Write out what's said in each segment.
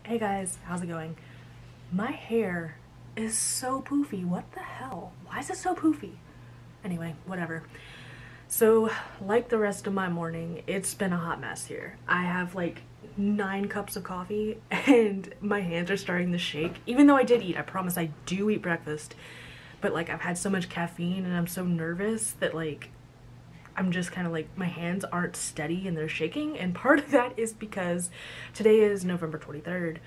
Hey guys, how's it going? My hair is so poofy. What the hell? Why is it so poofy? Anyway, whatever. So, like the rest of my morning, it's been a hot mess here. I have like 9 cups of coffee and my hands are starting to shake. Even though I did eat, I promise I do eat breakfast. But like, I've had so much caffeine and I'm so nervous that like, I'm just kind of like, my hands aren't steady and they're shaking. And part of that is because today is November 23rd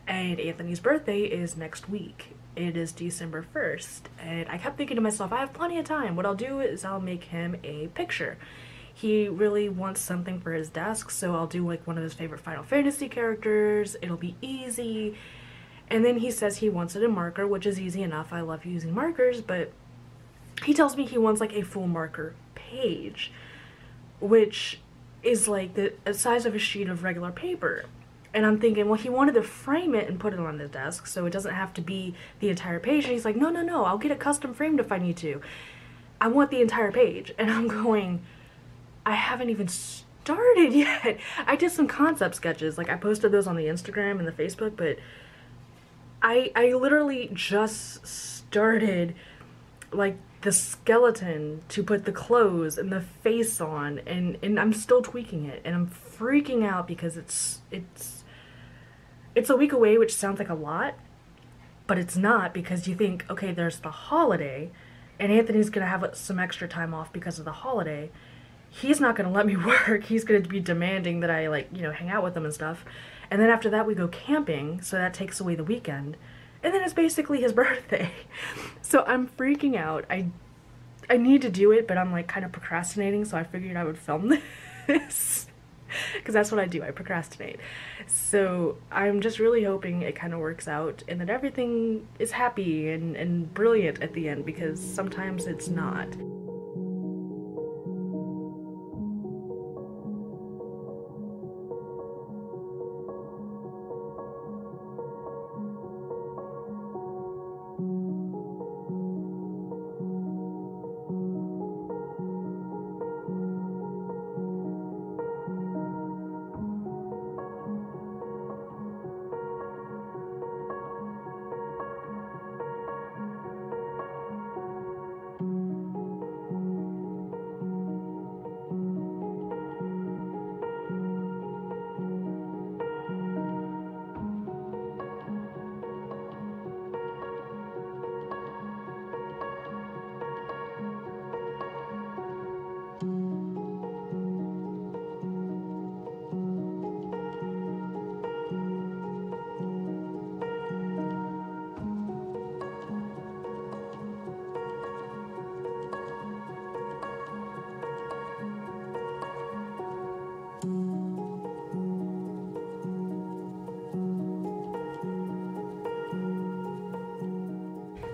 and Anthony's birthday is next week. It is December 1st. And I kept thinking to myself, I have plenty of time. What I'll do is I'll make him a picture. He really wants something for his desk, so I'll do like one of his favorite Final Fantasy characters. It'll be easy. And then he says he wants it in marker, which is easy enough. I love using markers, but he tells me he wants like a full marker page, which is like the size of a sheet of regular paper. And I'm thinking, well, he wanted to frame it and put it on his desk so it doesn't have to be the entire page. And he's like, no, no, no, I'll get it custom framed if I need to. I want the entire page. And I'm going, I haven't even started yet. I did some concept sketches. Like, I posted those on the Instagram and the Facebook, but I literally just started like the skeleton to put the clothes and the face on, and I'm still tweaking it and I'm freaking out because it's a week away, which sounds like a lot, but it's not, because you think, okay, there's the holiday and Anthony's gonna have some extra time off because of the holiday. He's not gonna let me work. He's gonna be demanding that I, like, hang out with him and stuff. And then after that we go camping, so that takes away the weekend. And then it's basically his birthday. So I'm freaking out. I need to do it, but I'm like kind of procrastinating, so I figured I would film this. Because that's what I do, I procrastinate. So I'm just really hoping it kind of works out and that everything is happy and brilliant at the end, because sometimes it's not.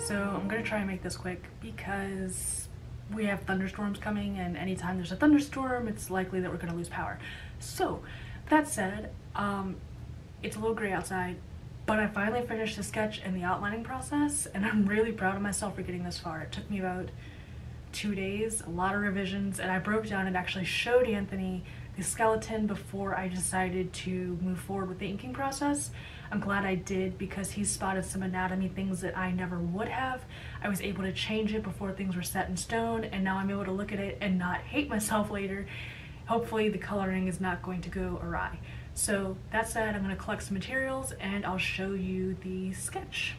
So I'm gonna try and make this quick because we have thunderstorms coming, and anytime there's a thunderstorm, it's likely that we're gonna lose power. So that said, it's a little gray outside, but I finally finished the sketch and the outlining process, and I'm really proud of myself for getting this far. It took me about 2 days, a lot of revisions, and I broke down and actually showed Anthony the skeleton before I decided to move forward with the inking process. I'm glad I did, because he spotted some anatomy things that I never would have. I was able to change it before things were set in stone, and now I'm able to look at it and not hate myself later. Hopefully the coloring is not going to go awry. So that said, I'm going to collect some materials and I'll show you the sketch.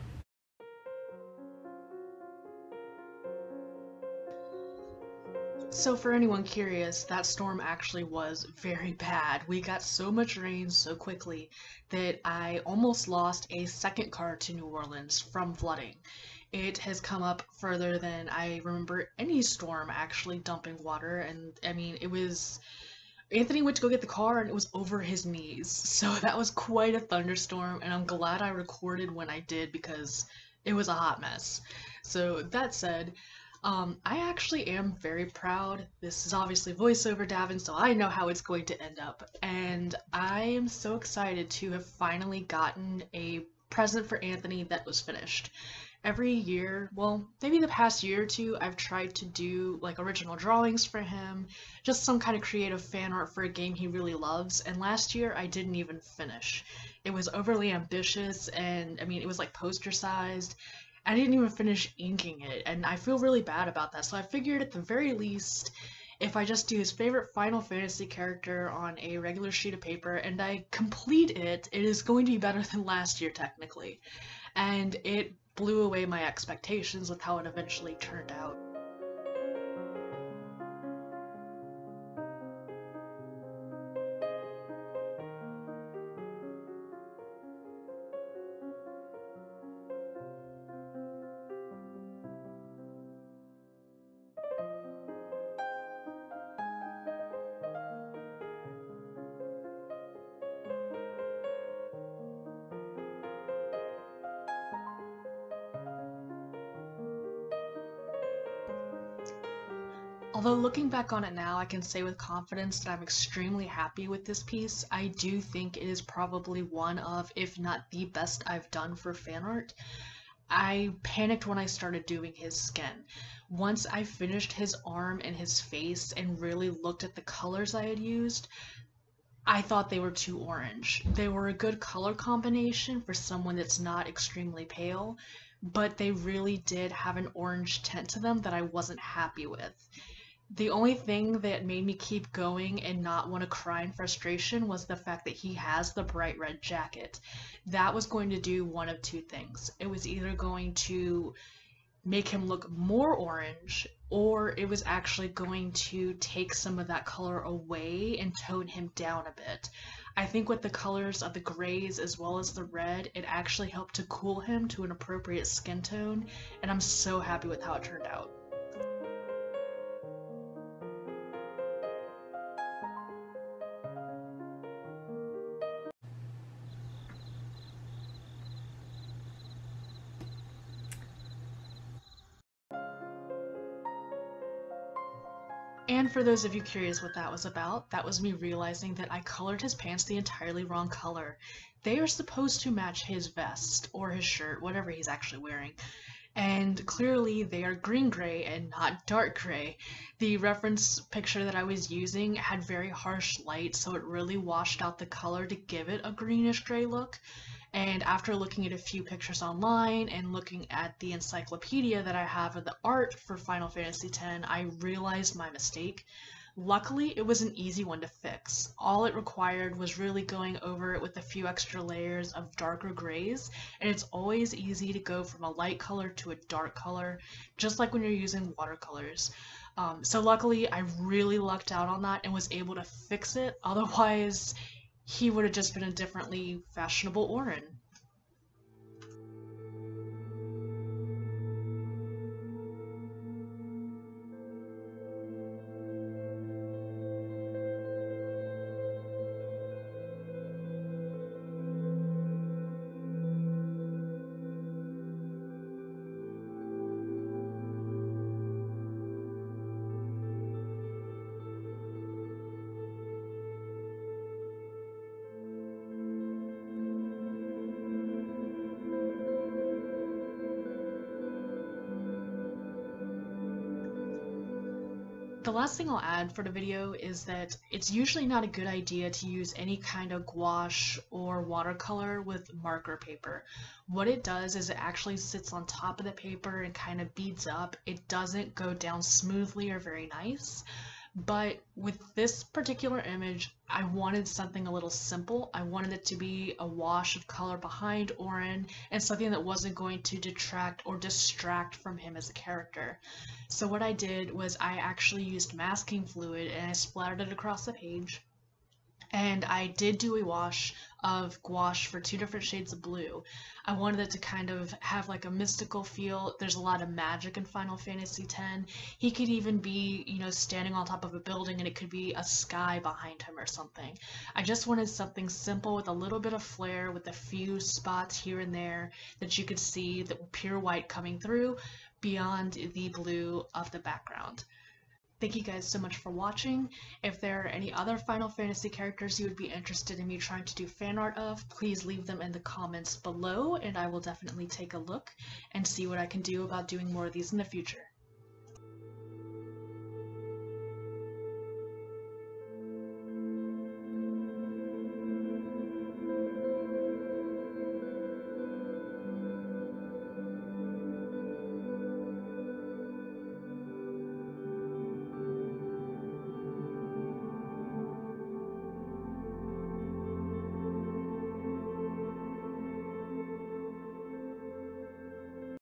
So for anyone curious, that storm actually was very bad. We got so much rain so quickly that I almost lost a second car to New Orleans from flooding. It has come up further than I remember any storm actually dumping water, and I mean, it was... Anthony went to go get the car and it was over his knees. So that was quite a thunderstorm, and I'm glad I recorded when I did because it was a hot mess. So that said, I actually am very proud. This is obviously voiceover Davin, so I know how it's going to end up. And I am so excited to have finally gotten a present for Anthony that was finished. Every year, well, maybe the past year or two, I've tried to do like original drawings for him, just some kind of creative fan art for a game he really loves, and last year I didn't even finish. It was overly ambitious, and I mean, it was like poster sized. I didn't even finish inking it, and I feel really bad about that, so I figured at the very least, if I just do his favorite Final Fantasy character on a regular sheet of paper and I complete it, it is going to be better than last year technically. And it blew away my expectations with how it eventually turned out. Although looking back on it now, I can say with confidence that I'm extremely happy with this piece. I do think it is probably one of, if not the best I've done for fan art. I panicked when I started doing his skin. Once I finished his arm and his face and really looked at the colors I had used, I thought they were too orange. They were a good color combination for someone that's not extremely pale, but they really did have an orange tint to them that I wasn't happy with. The only thing that made me keep going and not want to cry in frustration was the fact that he has the bright red jacket. That was going to do one of two things. It was either going to make him look more orange, or it was actually going to take some of that color away and tone him down a bit. I think with the colors of the grays as well as the red, it actually helped to cool him to an appropriate skin tone, and I'm so happy with how it turned out. And for those of you curious what that was about, that was me realizing that I colored his pants the entirely wrong color. They are supposed to match his vest, or his shirt, whatever he's actually wearing. And clearly they are green gray and not dark gray. The reference picture that I was using had very harsh light, so it really washed out the color to give it a greenish gray look. And after looking at a few pictures online and looking at the encyclopedia that I have of the art for Final Fantasy X, I realized my mistake. Luckily, it was an easy one to fix. All it required was really going over it with a few extra layers of darker grays, and it's always easy to go from a light color to a dark color, just like when you're using watercolors. So luckily, I really lucked out on that and was able to fix it. Otherwise, he would have just been a differently fashionable Auron. The last thing I'll add for the video is that it's usually not a good idea to use any kind of gouache or watercolor with marker paper. What it does is it actually sits on top of the paper and kind of beads up. It doesn't go down smoothly or very nice. But with this particular image, I wanted something a little simple. I wanted it to be a wash of color behind Auron and something that wasn't going to detract or distract from him as a character. So what I did was I actually used masking fluid and I splattered it across the page. And I did do a wash of gouache for 2 different shades of blue. I wanted it to kind of have like a mystical feel. There's a lot of magic in Final Fantasy X. He could even be, you know, standing on top of a building and it could be a sky behind him or something. I just wanted something simple with a little bit of flair, with a few spots here and there that you could see the pure white coming through beyond the blue of the background. Thank you guys so much for watching. If there are any other Final Fantasy characters you would be interested in me trying to do fan art of, please leave them in the comments below, and I will definitely take a look and see what I can do about doing more of these in the future.